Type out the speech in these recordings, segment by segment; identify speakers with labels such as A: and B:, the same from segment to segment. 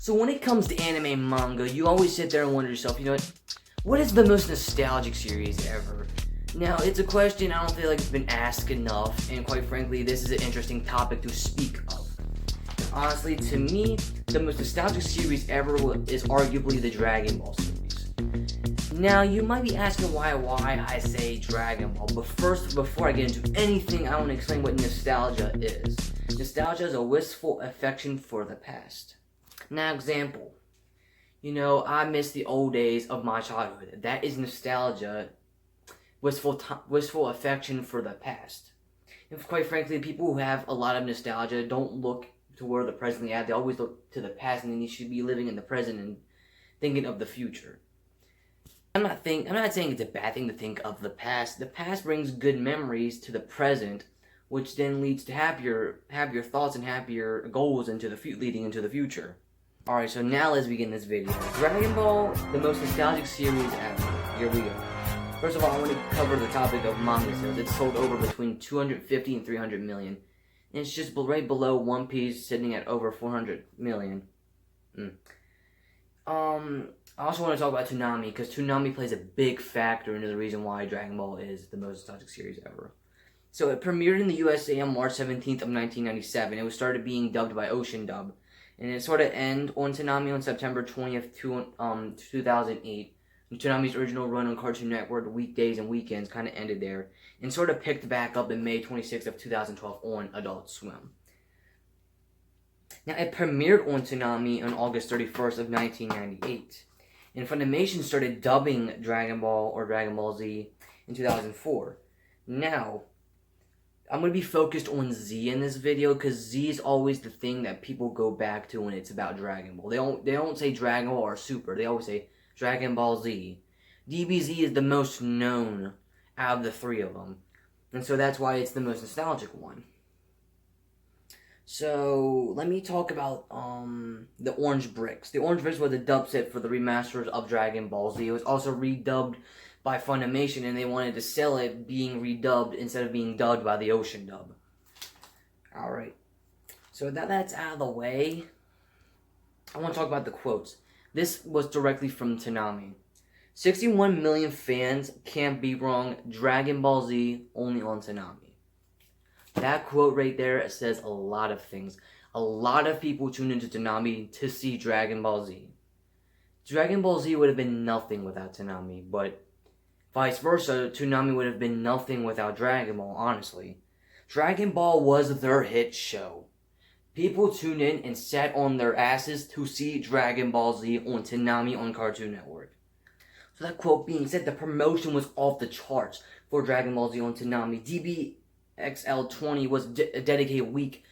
A: So when it comes to anime and manga, you always sit there and wonder yourself, you know what is the most nostalgic series ever? Now, it's a question I don't feel like it's been asked enough, and quite frankly, this is an interesting topic to speak of. Honestly, to me, the most nostalgic series ever is arguably the Dragon Ball series. Now, you might be asking why I say Dragon Ball, but first, before I get into anything, I want to explain what nostalgia is. Nostalgia is a wistful affection for the past. Now, example, I miss the old days of my childhood. That is nostalgia, wistful affection for the past. And quite frankly, people who have a lot of nostalgia don't look to where they're presently at. They always look to the past, and then you should be living in the present and thinking of the future. I'm not saying it's a bad thing to think of the past. The past brings good memories to the present, which then leads to happier thoughts and happier goals leading into the future. Alright, so now let's begin this video. Dragon Ball, the most nostalgic series ever. Here we go. First of all, I want to cover the topic of manga sales. It's sold over between 250 and 300 million. And it's just right below One Piece, sitting at over 400 million. I also want to talk about Toonami, because Toonami plays a big factor into the reason why Dragon Ball is the most nostalgic series ever. So it premiered in the USA on March 17th of 1997. It was started being dubbed by Ocean Dub. And it sort of ended on Toonami on September 20th, 2008. And Toonami's original run on Cartoon Network, weekdays and weekends, kind of ended there. And sort of picked back up in May 26th of 2012 on Adult Swim. Now, it premiered on Toonami on August 31st of 1998. And Funimation started dubbing Dragon Ball or Dragon Ball Z in 2004. Now, I'm going to be focused on Z in this video, because Z is always the thing that people go back to when it's about Dragon Ball. They don't say Dragon Ball or Super. They always say Dragon Ball Z. DBZ is the most known out of the three of them. And so that's why it's the most nostalgic one. So, let me talk about the Orange Bricks. The Orange Bricks were the dub set for the remasters of Dragon Ball Z. It was also redubbed by Funimation, and they wanted to sell it being redubbed instead of being dubbed by the Ocean Dub. Alright. So that's out of the way, I want to talk about the quotes. This was directly from Toonami. 61 million fans, can't be wrong, Dragon Ball Z, only on Toonami. That quote right there says a lot of things. A lot of people tune into Toonami to see Dragon Ball Z. Dragon Ball Z would have been nothing without Toonami, but vice versa, Toonami would have been nothing without Dragon Ball, honestly. Dragon Ball was their hit show. People tuned in and sat on their asses to see Dragon Ball Z on Toonami on Cartoon Network. So that quote being said, the promotion was off the charts for Dragon Ball Z on Toonami. DBXL20 was a dedicated week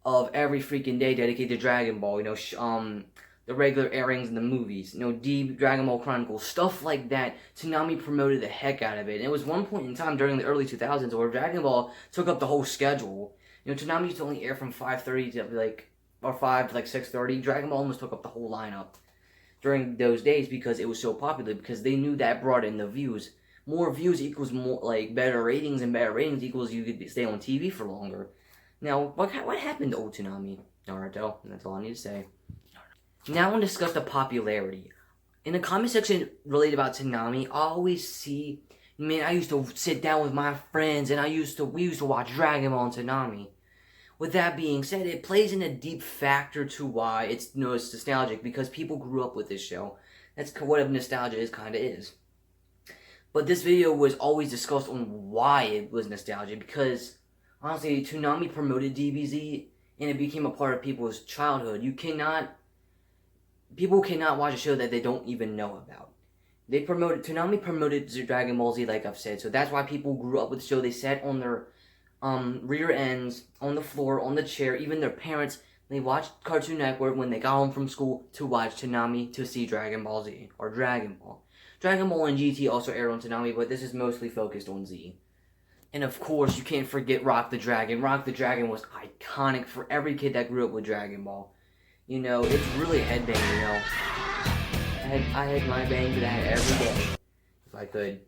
A: of every freaking day dedicated to Dragon Ball. The regular airings in the movies, Dragon Ball Chronicles, stuff like that. Toonami promoted the heck out of it. And it was one point in time during the early 2000s where Dragon Ball took up the whole schedule. Toonami used to only air from 5:30 to 5 to 6:30. Dragon Ball almost took up the whole lineup during those days because it was so popular, because they knew that brought in the views. More views equals more, better ratings, and better ratings equals you could stay on TV for longer. Now, what happened to old Toonami? Naruto, and that's all I need to say. Now I want to discuss the popularity. In the comment section related about Toonami, I always see, I used to sit down with my friends and we used to watch Dragon Ball on Toonami. With that being said, it plays in a deep factor to why it's nostalgic, because people grew up with this show. That's what nostalgia is. But this video was always discussed on why it was nostalgia, because honestly, Toonami promoted DBZ and it became a part of people's childhood. People cannot watch a show that they don't even know about. Toonami promoted Dragon Ball Z, like I've said, so that's why people grew up with the show. They sat on their rear ends, on the floor, on the chair, even their parents, they watched Cartoon Network when they got home from school to watch Toonami to see Dragon Ball Z, or Dragon Ball. Dragon Ball and GT also aired on Toonami, but this is mostly focused on Z. And of course, you can't forget Rock the Dragon. Rock the Dragon was iconic for every kid that grew up with Dragon Ball. It's really a headbang, I had my bang to that every day, if I could.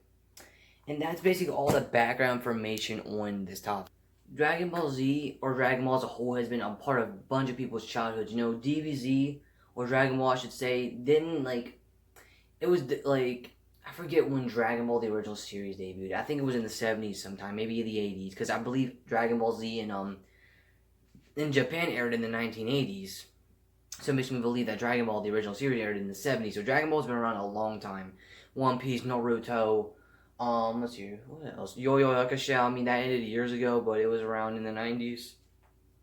A: And that's basically all the background information on this topic. Dragon Ball Z, or Dragon Ball as a whole, has been a part of a bunch of people's childhoods. DBZ or Dragon Ball, I should say, didn't it was like, I forget when Dragon Ball the original series debuted. I think it was in the 70s sometime, maybe the 80s, because I believe Dragon Ball Z in Japan aired in the 1980s. So it makes me believe that Dragon Ball the original series aired in the 70s. So Dragon Ball's been around a long time. One Piece, Naruto, let's see, what else? Yo-Yo Hakusho, I mean, that ended years ago, but it was around in the 90s.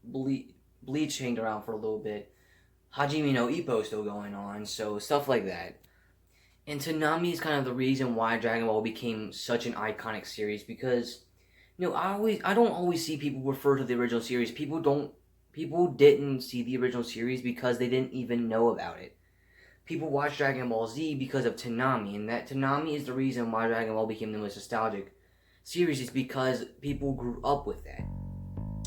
A: Bleach hanged around for a little bit. Hajime no Ippo still going on, so stuff like that. And Toonami is kind of the reason why Dragon Ball became such an iconic series, because, I don't always see people refer to the original series. People didn't see the original series because they didn't even know about it. People watch Dragon Ball Z because of Toonami, and that Toonami is the reason why Dragon Ball became the most nostalgic series, is because people grew up with that.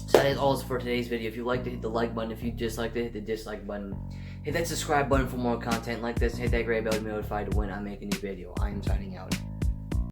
A: So that is all for today's video. If you liked it, hit the like button. If you disliked it, hit the dislike button. Hit that subscribe button for more content like this. Hit that gray bell to be notified when I make a new video. I am signing out.